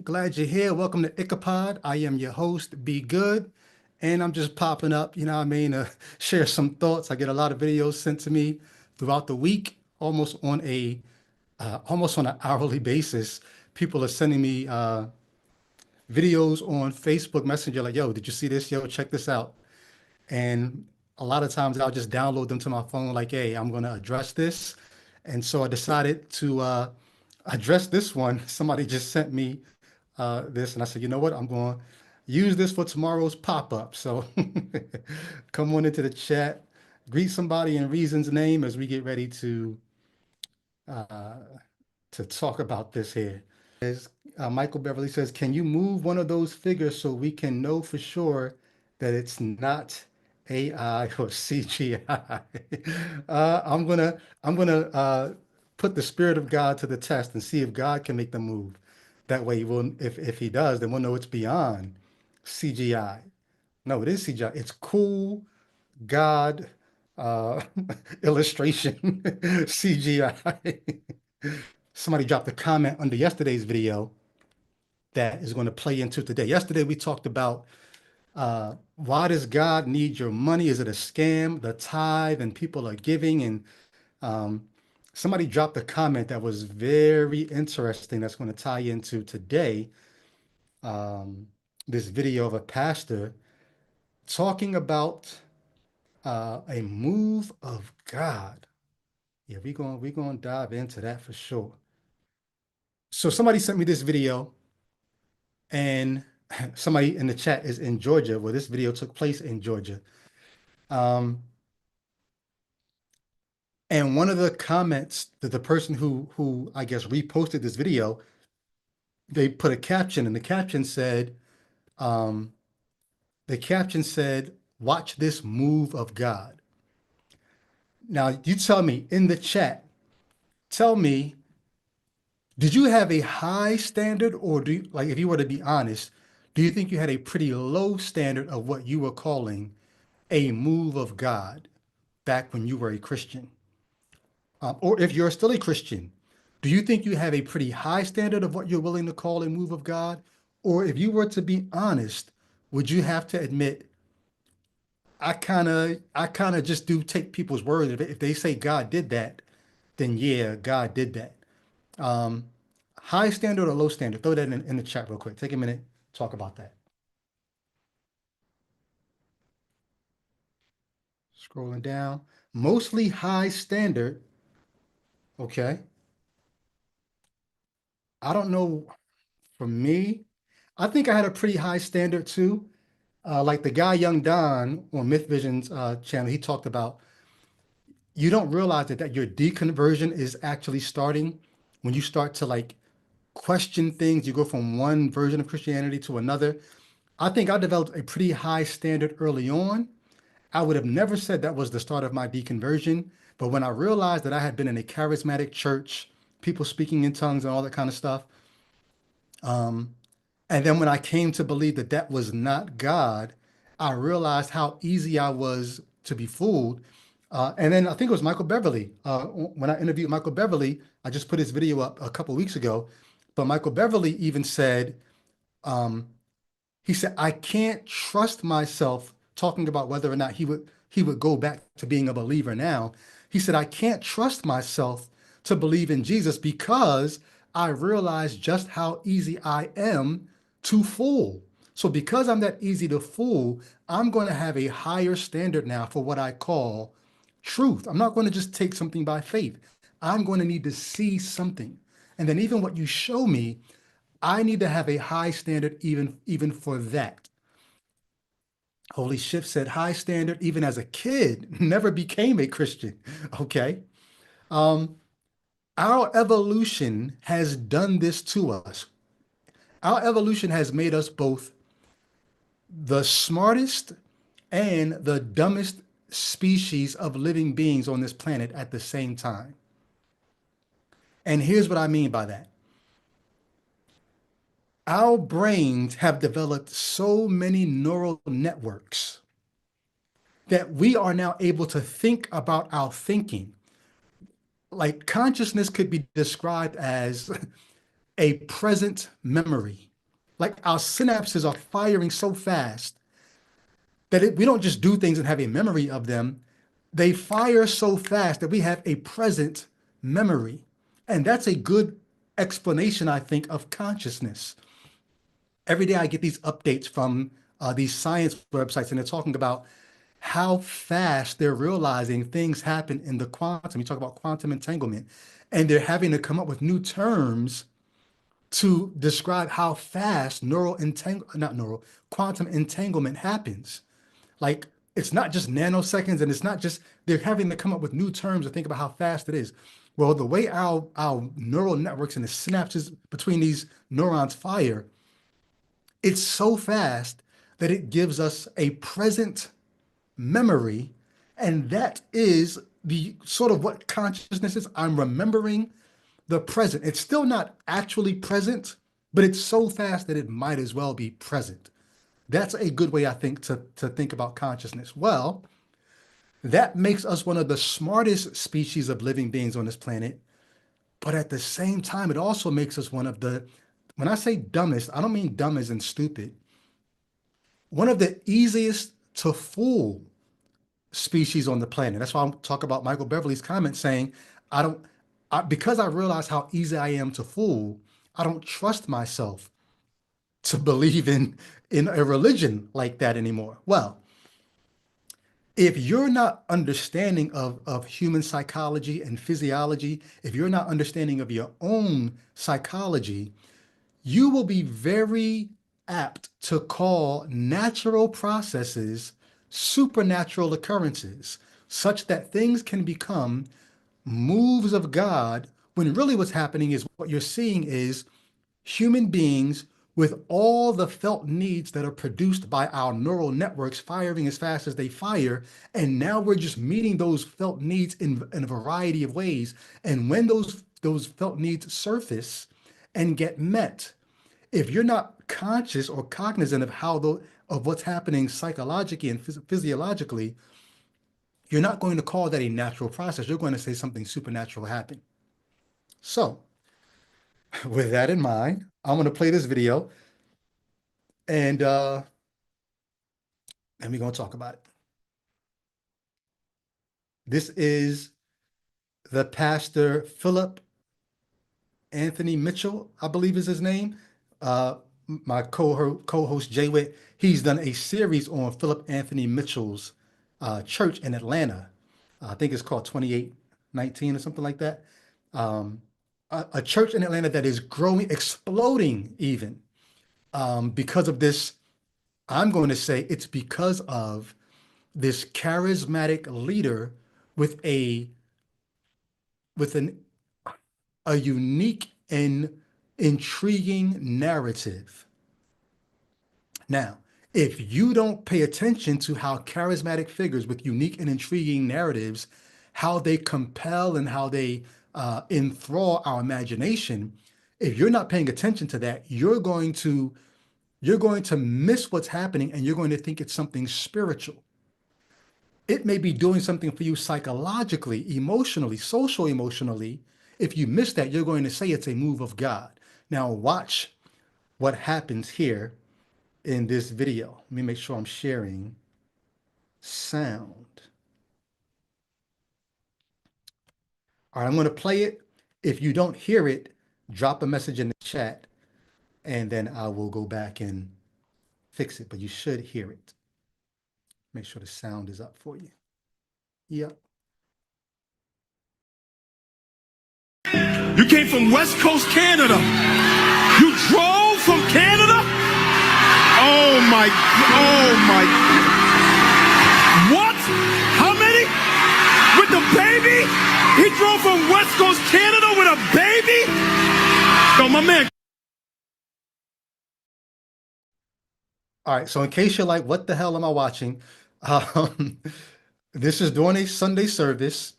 Glad you're here. Welcome to Ichabod. I am your host, Be Good. And I'm just popping up, you know what I mean, to share some thoughts. I get a lot of videos sent to me throughout the week, almost on an hourly basis. People are sending me videos on Facebook Messenger like, yo, did you see this? Yo, check this out. And a lot of times I'll just download them to my phone like, hey, I'm going to address this. And so I decided to address this one. Somebody just sent me this, and I said, you know what? I'm going to use this for tomorrow's pop-up. So come on into the chat, greet somebody in Reason's name as we get ready uh, to talk about this here. As Michael Beverly says, can you move one of those figures so we can know for sure that it's not AI or CGI? I'm gonna put the Spirit of God to the test and see if God can make them move. That way, if He does, then we'll know it's beyond CGI. No, it is CGI. It's cool God uh, illustration CGI. Somebody dropped a comment under yesterday's video that is going to play into today. Yesterday, we talked about why does God need your money? Is it a scam? The tithe and people are giving. And um, somebody dropped a comment that was very interesting that's going to tie into today. Um, this video of a pastor talking about a move of God. Yeah, we're going to dive into that for sure. So somebody sent me this video. And somebody in the chat is in Georgia, where this video took place in Georgia. Um, and one of the comments that the person who I guess reposted this video, they put a caption, and um, the caption said, "Watch this move of God." Now, you tell me in the chat, tell me, did you have a high standard, or like, if you were to be honest, do you think you had a pretty low standard of what you were calling a move of God back when you were a Christian? Or if you're still a Christian, do you think you have a pretty high standard of what you're willing to call a move of God? Or if you were to be honest, would you have to admit, I kind of just do take people's word. If they say God did that, then yeah, God did that. Um, High standard or low standard? Throw that in the chat real quick. Take a minute, talk about that. Scrolling down, mostly high standard. Okay. I don't know. For me, I think I had a pretty high standard too. Like the guy Young Don on Myth Vision's channel, he talked about you don't realize that your deconversion is actually starting when you start to like question things. You go from one version of Christianity to another. I think I developed a pretty high standard early on. I would have never said that was the start of my deconversion, but when I realized that I had been in a charismatic church, people speaking in tongues and all that kind of stuff, um, and then when I came to believe that that was not God, I realized how easy I was to be fooled. And then I think it was Michael Beverly. When I interviewed Michael Beverly, I just put his video up a couple weeks ago. But Michael Beverly even said, um, he said, I can't trust myself talking about whether or not he would go back to being a believer now. He said, I can't trust myself to believe in Jesus because I realize just how easy I am to fool. So because I'm that easy to fool, I'm going to have a higher standard now for what I call truth. I'm not going to just take something by faith. I'm going to need to see something. And then even what you show me, I need to have a high standard even for that. Holy Shift said high standard even as a kid, never became a Christian. Okay. Um, our evolution has done this to us. Our evolution has made us both the smartest and the dumbest species of living beings on this planet at the same time. And here's what I mean by that. Our brains have developed so many neural networks that we are now able to think about our thinking. Like consciousness could be described as a present memory. Like our synapses are firing so fast that we don't just do things and have a memory of them. They fire so fast that we have a present memory. And that's a good explanation, I think, of consciousness. Every day I get these updates from these science websites, and they're talking about how fast they're realizing things happen in the quantum. You talk about quantum entanglement, and they're having to come up with new terms to describe how fast not neural, quantum entanglement happens. Like it's not just nanoseconds, and it's not just they're having to come up with new terms to think about how fast it is. Well, the way our neural networks and the synapses between these neurons fire, it's so fast that it gives us a present memory, and that is the sort of what consciousness is. I'm remembering the present. It's still not actually present, but it's so fast that it might as well be present. That's a good way, I think, to think about consciousness. Well, that makes us one of the smartest species of living beings on this planet. But at the same time, it also makes us one of the, when I say dumbest, I don't mean dumb as in stupid, one of the easiest to fool species on the planet. That's why I'm talking about Michael Beverly's comment saying, I don't, because I realize how easy I am to fool, I don't trust myself to believe in a religion like that anymore. Well, if you're not understanding of human psychology and physiology, if you're not understanding of your own psychology, you will be very apt to call natural processes supernatural occurrences, such that things can become moves of God, when really what's happening is what you're seeing is human beings with all the felt needs that are produced by our neural networks firing as fast as they fire. And now we're just meeting those felt needs in a variety of ways. And when those felt needs surface and get met, if you're not conscious or cognizant of of what's happening psychologically and physiologically, you're not going to call that a natural process. You're going to say something supernatural happened. So, with that in mind, I'm going to play this video and we're going to talk about it. This is the pastor Philip Anthony Mitchell, I believe is his name. My co-host Jay Witt, he's done a series on Philip Anthony Mitchell's church in Atlanta. I think it's called 2819 or something like that. A church in Atlanta that is growing, exploding even because of this. I'm going to say it's because of this charismatic leader with with an a unique and intriguing narrative. Now, if you don't pay attention to how charismatic figures with unique and intriguing narratives, how they compel and how they enthrall our imagination, if you're not paying attention to that, you're going to miss what's happening and you're going to think it's something spiritual. It may be doing something for you psychologically, emotionally, social emotionally. If you miss that, you're going to say it's a move of God. Now watch what happens here in this video. Let me make sure I'm sharing sound. All right, I'm going to play it. If you don't hear it, drop a message in the chat and then I will go back and fix it, but you should hear it. Make sure the sound is up for you. Yep. You came from West Coast Canada. You drove from Canada? Oh my. What? How many? With the baby? He drove from West Coast Canada with a baby? No, my man. All right, so in case you're like, what the hell am I watching? Um, this is during a Sunday service,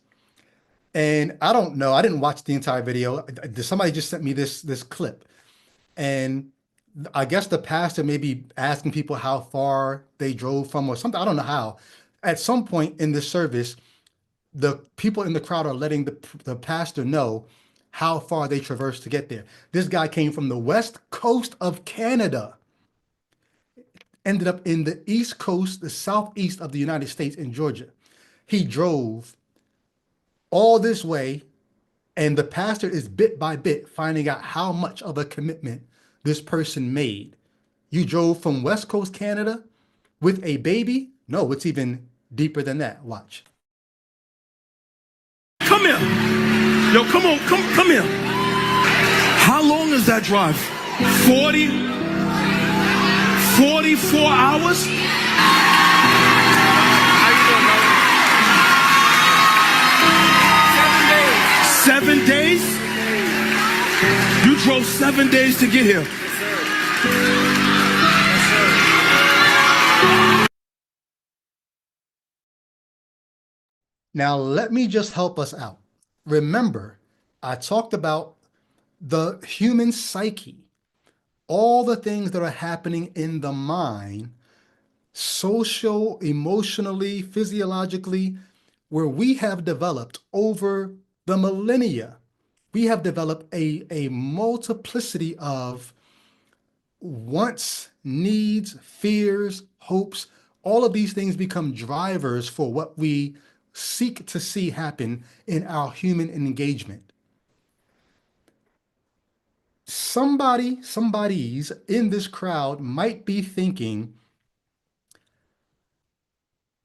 and I don't know. I didn't watch the entire video. Somebody just sent me this clip, and I guess the pastor may be asking people how far they drove from or something. I don't know how. At some point in the service, the people in the crowd are letting the pastor know, how far they traversed to get there. This guy came from the west coast of Canada, ended up in the east coast, the southeast of the United States in Georgia. He drove all this way, and the pastor is bit by bit finding out how much of a commitment this person made. You drove from West Coast Canada with a baby? No, it's even deeper than that. Watch. Come here. Yo, come on, come here. How long is that drive? 40, 44 hours? 7 days? You drove 7 days to get here. Now, let me just help us out. Remember, I talked about the human psyche, all the things that are happening in the mind, social, emotionally, physiologically, where we have developed over the millennia, we have developed a multiplicity of wants, needs, fears, hopes. All of these things become drivers for what we seek to see happen in our human engagement. Somebody's in this crowd might be thinking,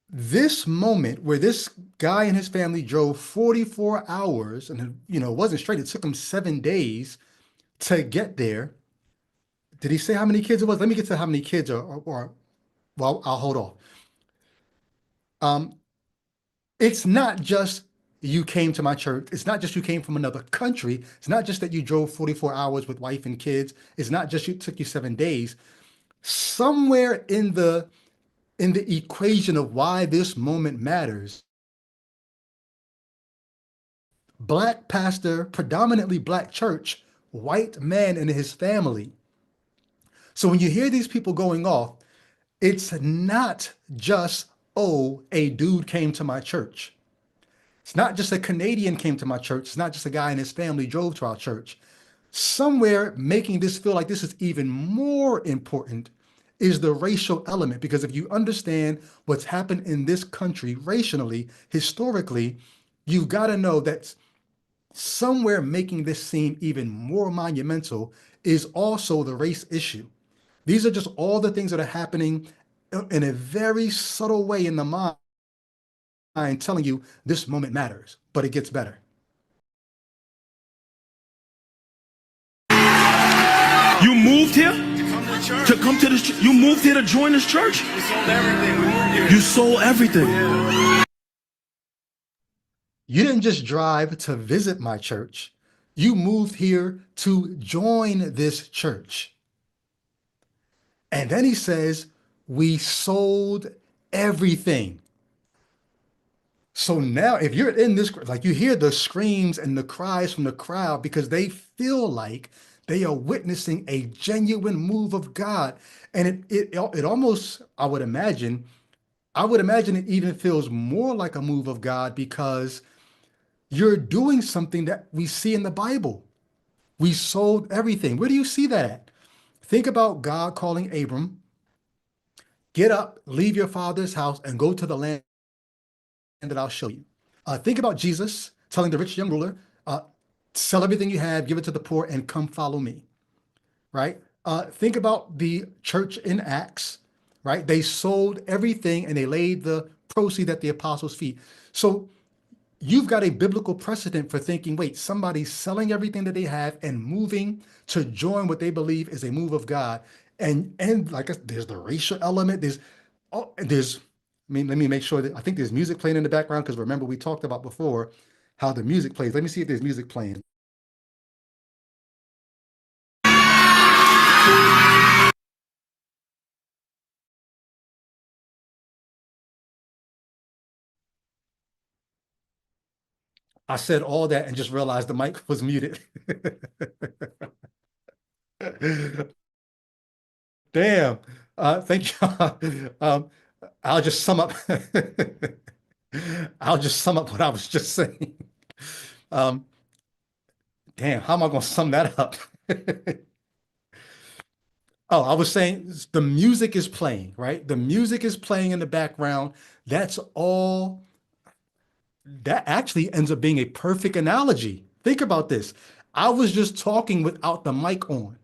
this moment where this guy and his family drove 44 hours and it wasn't straight, it took them 7 days to get there. Did he say how many kids it was? Let me get to how many kids or well, I'll hold off. It's not just you came to my church. It's not just you came from another country. It's not just that you drove 44 hours with wife and kids. It's not just it took you 7 days. Somewhere in the equation of why this moment matters, Black pastor, predominantly Black church, white man and his family. So when you hear these people going off, it's not just, oh, a dude came to my church. It's not just a Canadian came to my church. It's not just a guy and his family drove to our church. Somewhere making this feel like this is even more important is the racial element. Because if you understand what's happened in this country racially, historically, you've got to know that somewhere making this seem even more monumental is also the race issue. These are just all the things that are happening in a very subtle way in the mind, telling you this moment matters, but it gets better. You moved here to come to this church. You moved here to join this church. We sold everything. You sold everything. You didn't just drive to visit my church. You moved here to join this church. And then he says, we sold everything. So now if you're in this, like you hear the screams and the cries from the crowd because they feel like they are witnessing a genuine move of God. And it almost, I would imagine it even feels more like a move of God because you're doing something that we see in the Bible. We sold everything. Where do you see that at? Think about God calling Abram, get up, leave your father's house, and go to the land that I'll show you. Think about Jesus telling the rich young ruler, sell everything you have, give it to the poor, and come follow me, right? Think about the church in Acts, right? They sold everything and they laid the proceeds at the apostles' feet. So you've got a biblical precedent for thinking, wait, somebody's selling everything that they have and moving to join what they believe is a move of God. And like there's the racial element. Let me make sure that I think there's music playing in the background because remember we talked about before how the music plays. Let me see if there's music playing. I said all that and just realized the mic was muted. Damn. Thank you. I'll just sum up. I'll just sum up what I was just saying. Um, Damn, how am I going to sum that up? Oh, I was saying the music is playing, right? The music is playing in the background. That's all. That actually ends up being a perfect analogy. Think about this. I was just talking without the mic on,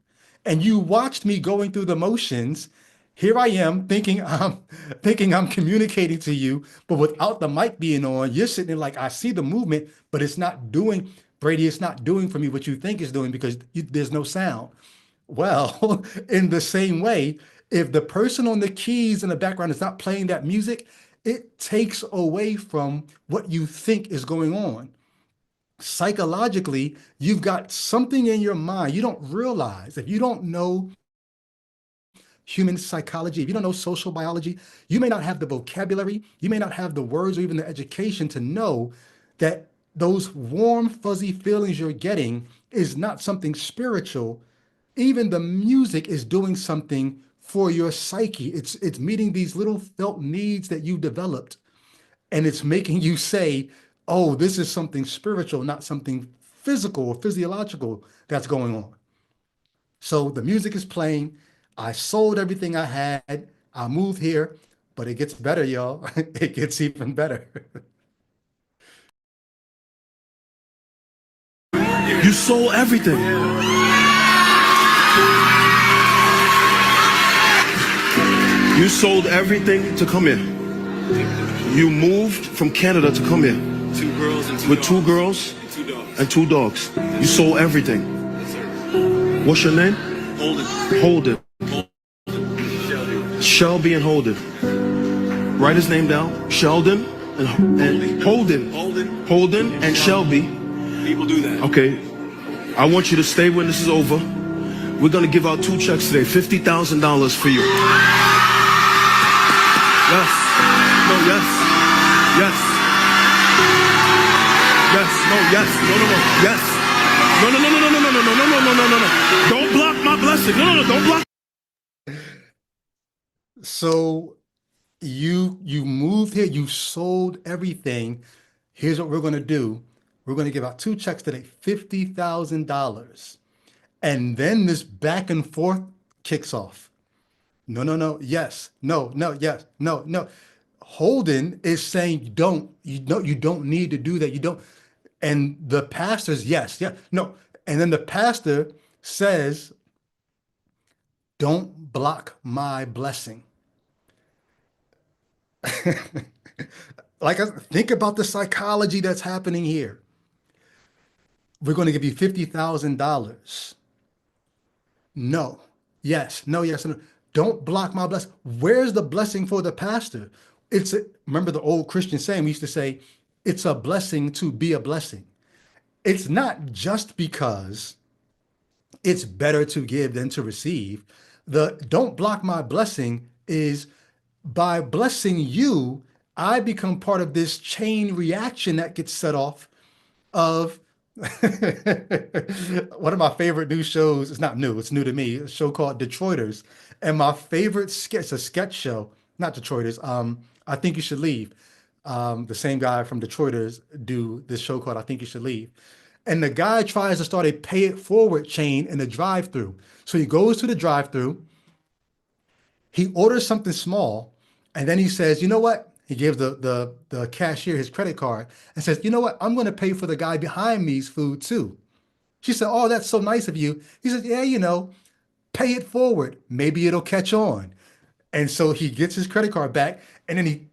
and you watched me going through the motions. Here I am thinking I'm communicating to you, but without the mic being on, you're sitting there like I see the movement, but it's not doing, Brady, it's not doing for me what you think it's doing because there's no sound. Well, in the same way, if the person on the keys in the background is not playing that music, it takes away from what you think is going on. Psychologically, you've got something in your mind you don't realize. If you don't know human psychology, if you don't know social biology, you may not have the vocabulary, you may not have the words or even the education to know that those warm, fuzzy feelings you're getting is not something spiritual. Even the music is doing something for your psyche. It's meeting these little felt needs that you developed, and it's making you say, "Oh, this is something spiritual, not something physical or physiological that's going on." So the music is playing. I sold everything I had. I moved here, but it gets better, y'all. It gets even better. You sold everything. You sold everything to come here. You moved from Canada to come here. Two girls and two With dogs. two girls And two dogs. and two dogs. You sold everything. Yes, sir. What's your name? Holden. Holden. Shelby. Shelby and Holden. Write his name down. Sheldon and Holden. Holden. Holden and Shelby. People do that. Okay. I want you to stay when this is over. We're going to give out 2 checks today. $50,000 for you. Yes. No, yes. Yes. Yes. No, yes. No, no, no. Yes. No, no, no, no, no, no, no, no, no, no, no, no, no, no. Don't block my blessing. No, no, no. Don't block. So you moved here, you sold everything. Here's what we're going to do. We're going to give out 2 checks today, $50,000. And then this back and forth kicks off. No, no, no, yes, no, no, yes, no, no. Holden is saying, you don't need to do that. You don't. And the pastor's, yes, yeah, no. And then the pastor says, don't block my blessing. Like, think about the psychology that's happening here. We're going to give you $50,000. No, yes, no, yes, no. Don't block my blessing. Where's the blessing for the pastor? Remember the old Christian saying, we used to say, it's a blessing to be a blessing. It's not just because it's better to give than to receive. The don't block my blessing is by blessing you, I become part of this chain reaction that gets set off of one of my favorite new shows. It's not new, it's new to me. A show called Detroiters. And my favorite sketch, it's a sketch show, not Detroiters. I Think You Should Leave. The same guy from Detroiters do this show called I Think You Should Leave. And the guy tries to start a pay it forward chain in the drive-through. So he goes to the drive-through, he orders something small, and then he says, you know what? He gives the cashier his credit card and says, you know what? I'm going to pay for the guy behind me's food too. She said, oh, that's so nice of you. He said, yeah, pay it forward. Maybe it'll catch on. And so he gets his credit card back, and then he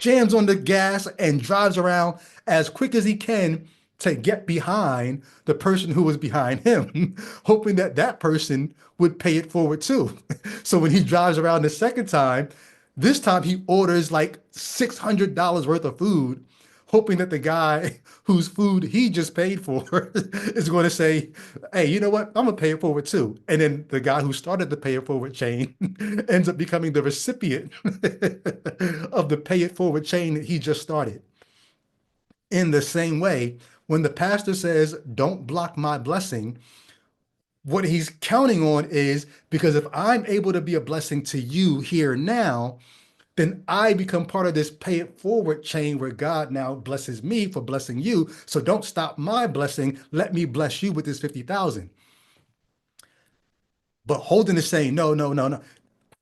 jams on the gas and drives around as quick as he can to get behind the person who was behind him, hoping that that person would pay it forward too. So when he drives around the second time, this time he orders like $600 worth of food, hoping that the guy whose food he just paid for is going to say, hey, you know what? I'm going to pay it forward too. And then the guy who started the pay it forward chain ends up becoming the recipient of the pay it forward chain that he just started. In the same way, when the pastor says, don't block my blessing, what he's counting on is because if I'm able to be a blessing to you here now, then I become part of this pay it forward chain where God now blesses me for blessing you. So don't stop my blessing. Let me bless you with this 50,000. But Holden is saying, no, no, no, no.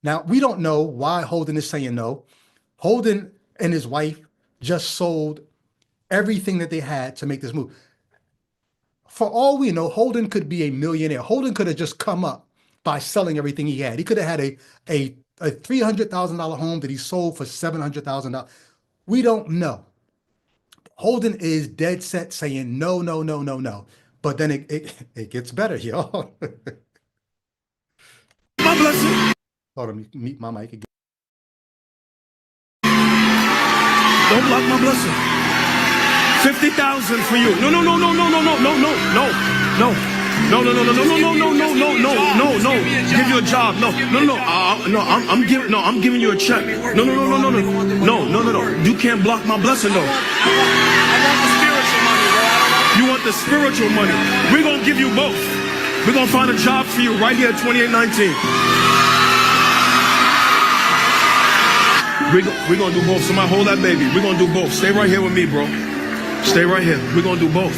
Now, we don't know why Holden is saying no. Holden and his wife just sold everything that they had to make this move. For all we know, Holden could be a millionaire. Holden could have just come up by selling everything he had. He could have had a $300,000 home that he sold for $700,000. We don't know. Holden is dead set saying no, no, no, no, no. But then it gets better, y'all. My blessing. Hold on, mute my mic again. Don't block my blessing. 50,000 for you. No, no, no, no, no, no, no, no, no, no, no. No, no, no, no, no, no, no, no, no, no, no, no. Give you a job. No, no, no. No, I'm giving you a check. No, no, no, no, no, no. No, no, no, no. You can't block my blessing though. You want the spiritual money. We're gonna give you both. We're gonna find a job for you right here at 2819. We're gonna do both. Somebody hold that baby. We're gonna do both. Stay right here with me, bro. Stay right here. We're gonna do both.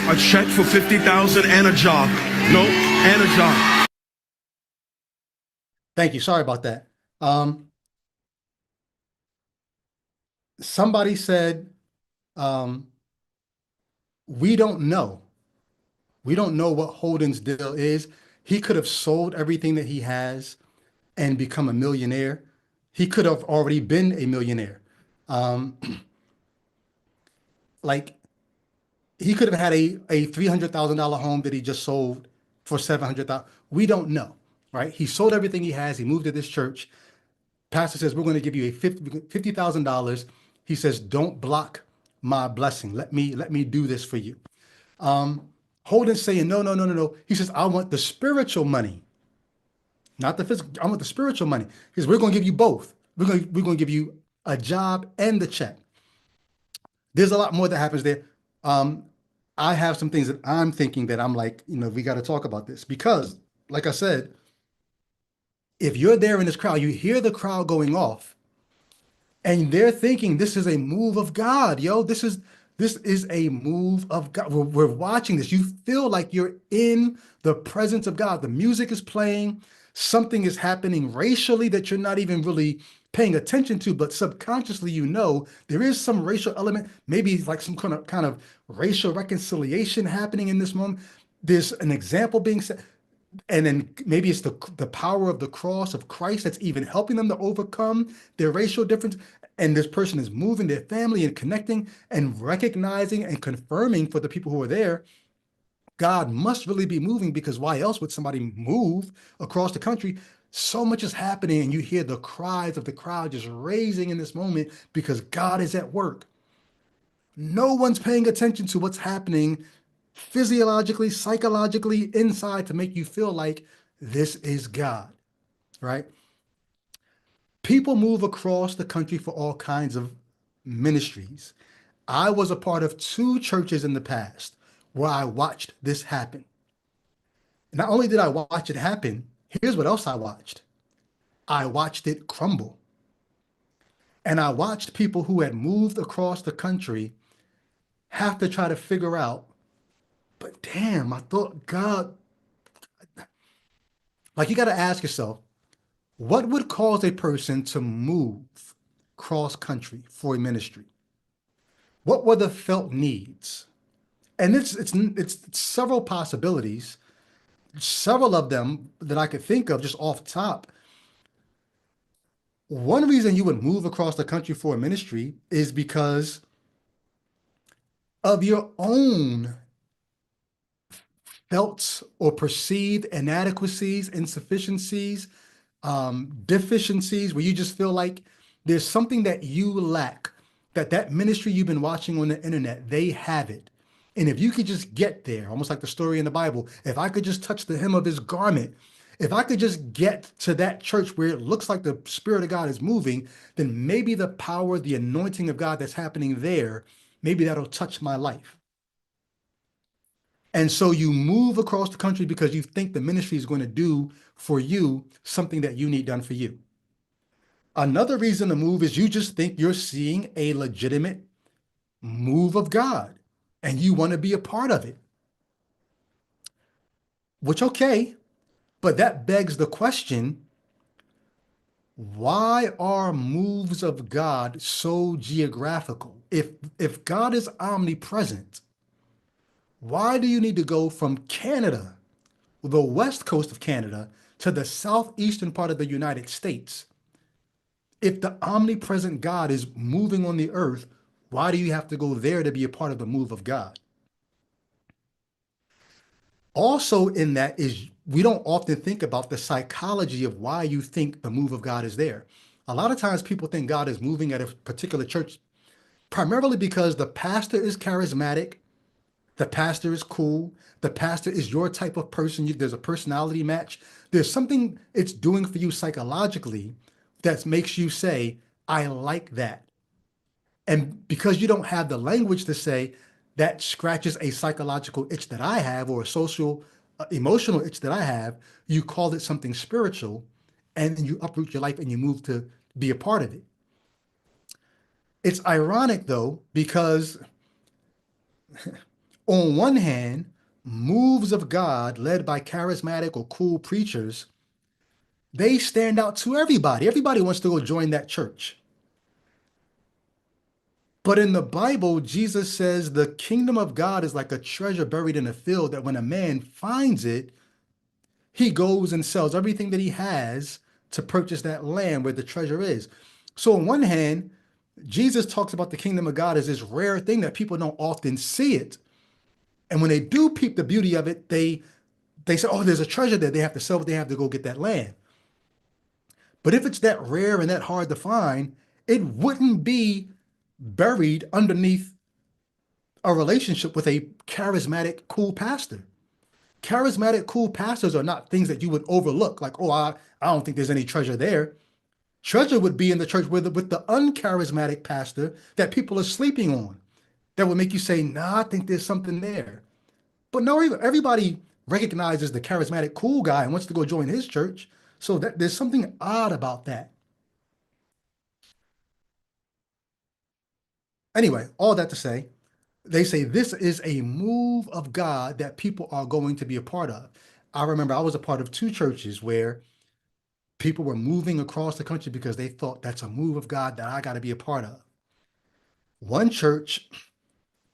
A check for 50,000 and a job. No, and a job. Thank you. Sorry about that. Somebody said, we don't know. We don't know what Holden's deal is. He could have sold everything that he has and become a millionaire. He could have already been a millionaire. Like he could have had a $300,000 home that he just sold for $700,000. We don't know, right? He sold everything he has. He moved to this church. Pastor says, we're going to give you a $50,000. He says, don't block my blessing. Let me do this for you. Holden's saying, no, no, no, no, no. He says, I want the spiritual money, not the physical. I want the spiritual money. He says, we're going to give you both. We're going to give you a job and the check. There's a lot more that happens there. I have some things that I'm thinking that I'm like, we got to talk about this because, like I said, if you're there in this crowd, you hear the crowd going off and they're thinking this is a move of God, yo. This is a move of God. We're watching this. You feel like you're in the presence of God. The music is playing. Something is happening racially that you're not even really paying attention to, but subconsciously there is some racial element, maybe like some kind of racial reconciliation happening in this moment. There's an example being set, and then maybe it's the power of the cross of Christ that's even helping them to overcome their racial difference. And this person is moving their family and connecting and recognizing and confirming for the people who are there, God must really be moving, because why else would somebody move across the country? So much is happening, and you hear the cries of the crowd just raising in this moment because God is at work. No one's paying attention to what's happening physiologically, psychologically, inside to make you feel like this is God, right? People move across the country for all kinds of ministries. I was a part of 2 churches in the past where I watched this happen. Not only did I watch it happen, here's what else I watched. I watched it crumble. And I watched people who had moved across the country have to try to figure out, but damn, I thought God, like you got to ask yourself, what would cause a person to move cross country for a ministry? What were the felt needs? And it's several possibilities, several of them that I could think of just off top. One reason you would move across the country for a ministry is because of your own felt or perceived inadequacies, insufficiencies, deficiencies, where you just feel like there's something that you lack, that ministry you've been watching on the internet, they have it. And if you could just get there, almost like the story in the Bible, if I could just touch the hem of his garment, if I could just get to that church where it looks like the Spirit of God is moving, then maybe the power, the anointing of God that's happening there, maybe that'll touch my life. And so you move across the country because you think the ministry is going to do for you something that you need done for you. Another reason to move is you just think you're seeing a legitimate move of God and you want to be a part of it, which, okay, but that begs the question, why are moves of God so geographical? If God is omnipresent, why do you need to go from Canada, the west coast of Canada, to the southeastern part of the United States? If the omnipresent God is moving on the earth, why do you have to go there to be a part of the move of God? Also, in that is we don't often think about the psychology of why you think the move of God is there. A lot of times people think God is moving at a particular church primarily because the pastor is charismatic, the pastor is cool, the pastor is your type of person. There's a personality match. There's something it's doing for you psychologically that makes you say, I like that. And because you don't have the language to say that scratches a psychological itch that I have or a social, emotional itch that I have, you call it something spiritual and you uproot your life and you move to be a part of it. It's ironic though, because on one hand, moves of God led by charismatic or cool preachers, they stand out to everybody. Everybody wants to go join that church. But in the Bible, Jesus says the kingdom of God is like a treasure buried in a field that when a man finds it, he goes and sells everything that he has to purchase that land where the treasure is. So on one hand, Jesus talks about the kingdom of God as this rare thing that people don't often see it. And when they do peep the beauty of it, they say, oh, there's a treasure there. They have to sell what they have to go get that land. But if it's that rare and that hard to find, it wouldn't be buried underneath a relationship with a charismatic, cool pastor. Charismatic, cool pastors are not things that you would overlook, like, oh, I don't think there's any treasure there. Treasure would be in the church with the uncharismatic pastor that people are sleeping on. That would make you say, nah, I think there's something there. But no, everybody recognizes the charismatic, cool guy and wants to go join his church. So that there's something odd about that. Anyway, all that to say, they say this is a move of God that people are going to be a part of. I remember I was a part of two churches where people were moving across the country because they thought that's a move of God that I got to be a part of. One church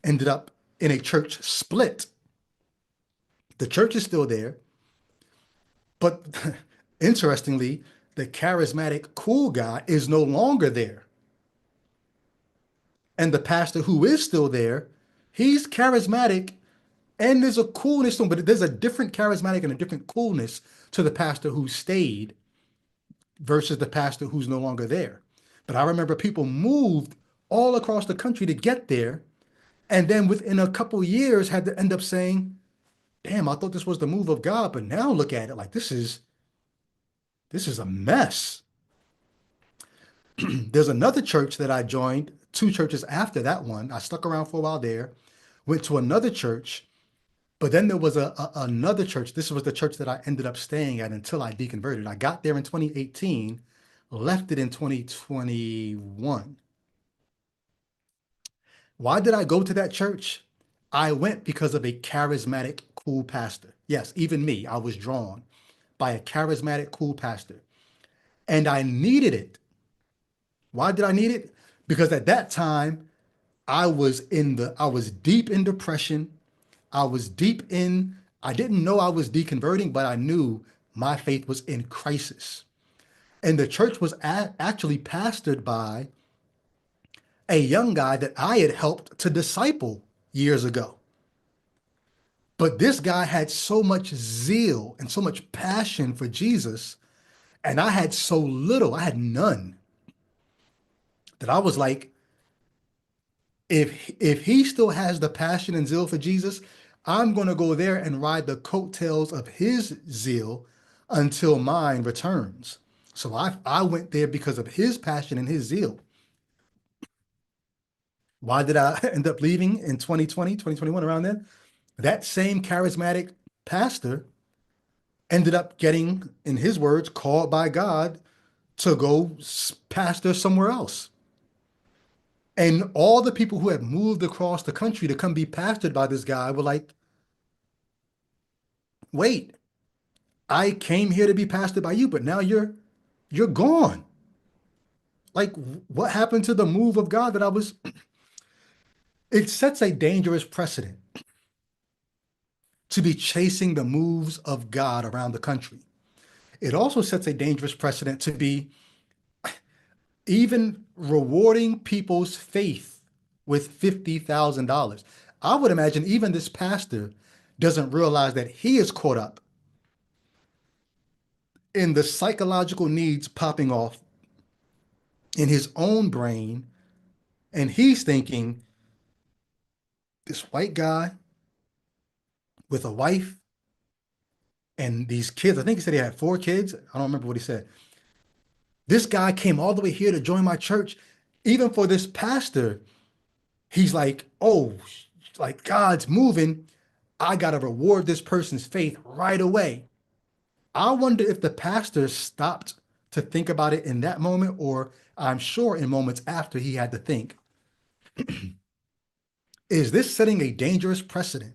ended up in a church split. The church is still there, but interestingly, the charismatic cool guy is no longer there. And the pastor who is still there, he's charismatic and there's a coolness to him, but there's a different charismatic and a different coolness to the pastor who stayed versus the pastor who's no longer there. But I remember people moved all across the country to get there. And then within a couple years had to end up saying, damn, I thought this was the move of God, but now look at it like this is a mess. There's another church that I joined, two churches after that one. I stuck around for a while there, went to another church, but then there was another church. This was the church that I ended up staying at until I deconverted. I got there in 2018, left it in 2021. Why did I go to that church? I went because of a charismatic, cool pastor. Yes, even me, I was drawn by a charismatic, cool pastor. And I needed it. Why did I need it? Because at that time, I was deep in depression. I was deep in, I didn't know I was deconverting, but I knew my faith was in crisis. And the church was actually pastored by a young guy that I had helped to disciple years ago. But this guy had so much zeal and so much passion for Jesus, and I had so little, I had none, that I was like, if he still has the passion and zeal for Jesus, I'm going to go there and ride the coattails of his zeal until mine returns. So I went there because of his passion and his zeal. Why did I end up leaving in 2020, 2021, around then? That same charismatic pastor ended up getting, in his words, called by God to go pastor somewhere else. And all the people who had moved across the country to come be pastored by this guy were like, wait, I came here to be pastored by you, but now you're gone. Like, what happened to the move of God that I was? It sets a dangerous precedent to be chasing the moves of God around the country. It also sets a dangerous precedent to be even rewarding people's faith with $50,000. I would imagine even this pastor doesn't realize that he is caught up in the psychological needs popping off in his own brain. And he's thinking, this white guy with a wife and these kids, I think he said he had 4 kids. I don't remember what he said. This guy came all the way here to join my church. Even for this pastor, he's like, oh, like God's moving. I got to reward this person's faith right away. I wonder if the pastor stopped to think about it in that moment, or I'm sure in moments after he had to think, is this setting a dangerous precedent?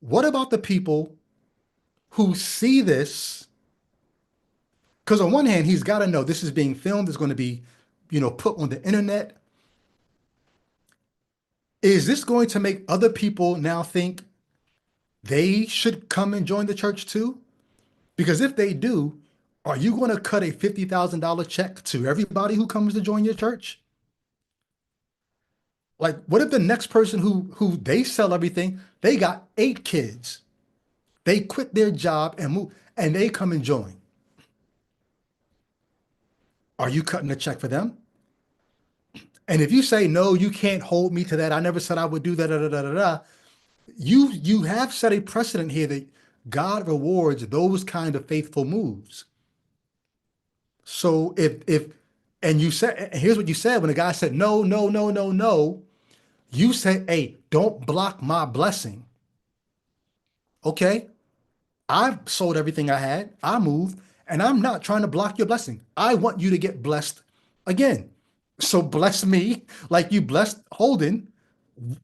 What about the people who see this? Because on one hand, he's got to know this is being filmed, it's going to be, put on the internet. Is this going to make other people now think they should come and join the church too? Because if they do, are you going to cut a $50,000 check to everybody who comes to join your church? Like, what if the next person who they sell everything, they got 8 kids, they quit their job and move, and they come and join? Are you cutting a check for them? And if you say no, you can't hold me to that. I never said I would do that. Da, da, da, da, da, you have set a precedent here that God rewards those kind of faithful moves. So if and you said, and here's what you said when the guy said no, no, no, no, no, you said, hey, don't block my blessing. Okay, I've sold everything I had, I moved, and I'm not trying to block your blessing. I want you to get blessed again. So bless me like you blessed Holden.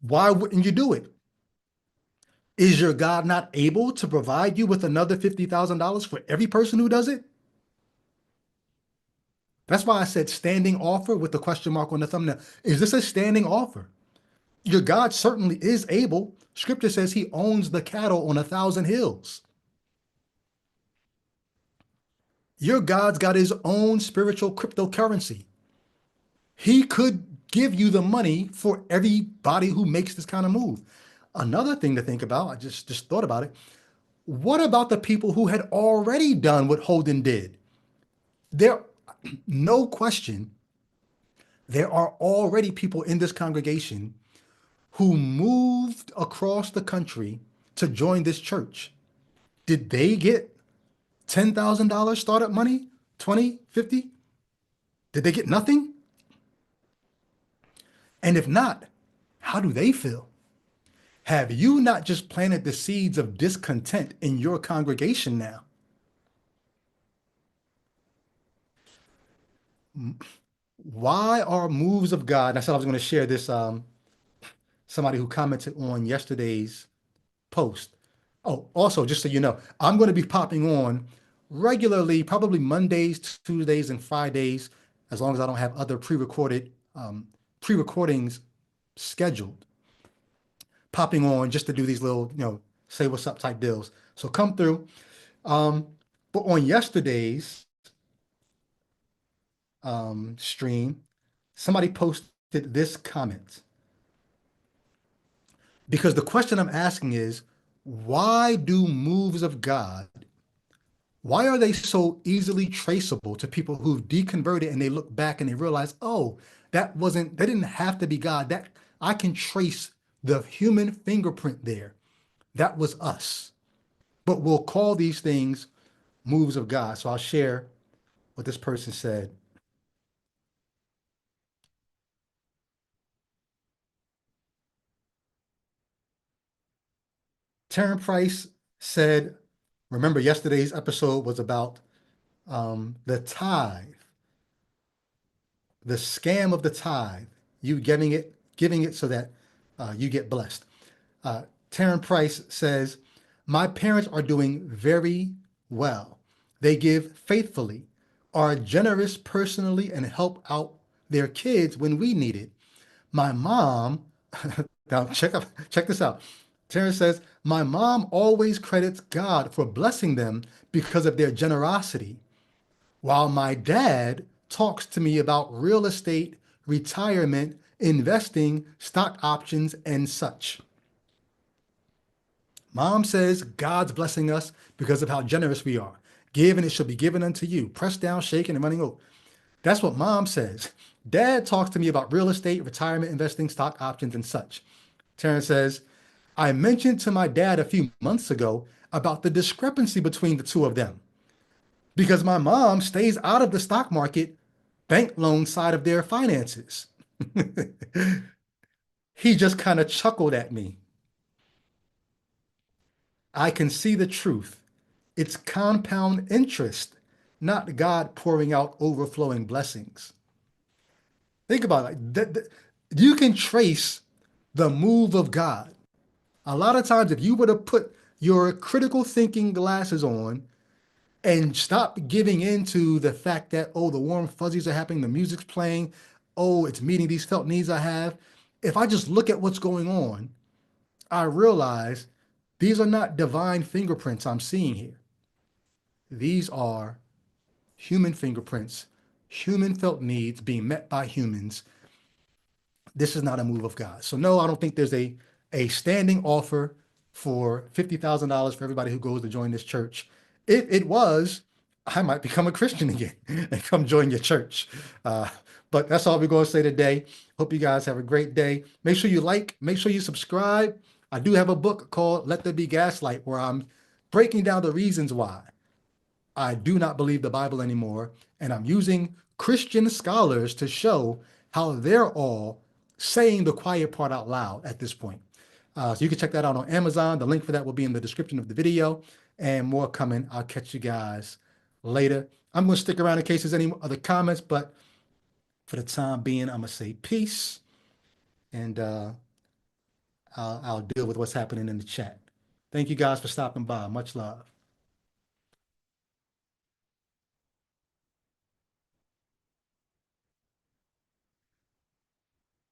Why wouldn't you do it? Is your God not able to provide you with another $50,000 for every person who does it? That's why I said standing offer with the question mark on the thumbnail. Is this a standing offer? Your God certainly is able. Scripture says he owns the cattle on 1,000 hills. Your God's got his own spiritual cryptocurrency. He could give you the money for everybody who makes this kind of move. Another thing to think about, I just thought about it. What about the people who had already done what Holden did? There, no question, there are already people in this congregation who moved across the country to join this church. Did they get $10,000 startup money? 20, 50? Did they get nothing? And if not, how do they feel? Have you not just planted the seeds of discontent in your congregation now? Why are moves of God? And I said I was going to share this. Somebody who commented on yesterday's post. Oh, also, just so you know, I'm going to be popping on regularly, probably Mondays, Tuesdays, and Fridays, as long as I don't have other pre-recordings scheduled. Popping on just to do these little, say what's up type deals. So come through. But on yesterday's stream, somebody posted this comment. Because the question I'm asking is, why do moves of God, why are they so easily traceable to people who've deconverted and they look back and they realize, oh, that didn't have to be God. That I can trace the human fingerprint there. That was us. But we'll call these things moves of God. So I'll share what this person said. Taryn Price said, remember yesterday's episode was about The tithe, the scam of the tithe, you giving it so that you get blessed. Taryn Price says, my parents are doing very well. They give faithfully, are generous personally, and help out their kids when we need it. My mom, now check this out. Taryn says, my mom always credits God for blessing them because of their generosity, while my dad talks to me about real estate, retirement, investing, stock options, and such. Mom says God's blessing us because of how generous we are. Give and it shall be given unto you. Pressed down, shaken, and running over. That's what mom says. Dad talks to me about real estate, retirement, investing, stock options, and such. Terrence says, I mentioned to my dad a few months ago about the discrepancy between the two of them because my mom stays out of the stock market, bank loan side of their finances. He just kind of chuckled at me. I can see the truth. It's compound interest, not God pouring out overflowing blessings. Think about it. You can trace the move of God. A lot of times, if you were to put your critical thinking glasses on and stop giving into the fact that, oh, the warm fuzzies are happening, the music's playing, oh, it's meeting these felt needs I have. If I just look at what's going on, I realize these are not divine fingerprints I'm seeing here. These are human fingerprints, human felt needs being met by humans. This is not a move of God. So no, I don't think there's a standing offer for $50,000 for everybody who goes to join this church. It was, I might become a Christian again and come join your church. Uh, but that's all we're going to say today. Hope you guys have a great day. Make sure you like, make sure you subscribe. I do have a book called Let There Be Gaslight where I'm breaking down the reasons why I do not believe the Bible anymore. And I'm using Christian scholars to show how they're all saying the quiet part out loud at this point. So you can check that out on Amazon. The link for that will be in the description of the video and more coming. I'll catch you guys later. I'm going to stick around in case there's any other comments, but for the time being, I'm going to say peace and I'll deal with what's happening in the chat. Thank you guys for stopping by. Much love.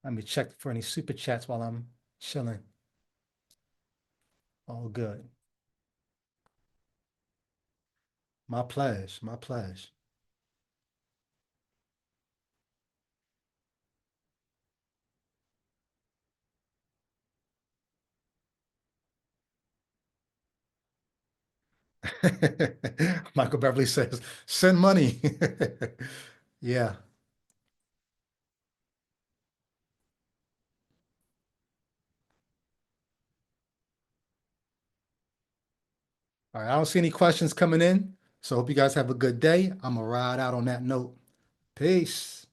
Let me check for any super chats while I'm chilling. All good. My pleasure. My pleasure. Michael Beverly says, send money. Yeah. All right. I don't see any questions coming in. So hope you guys have a good day. I'm gonna ride out on that note. Peace.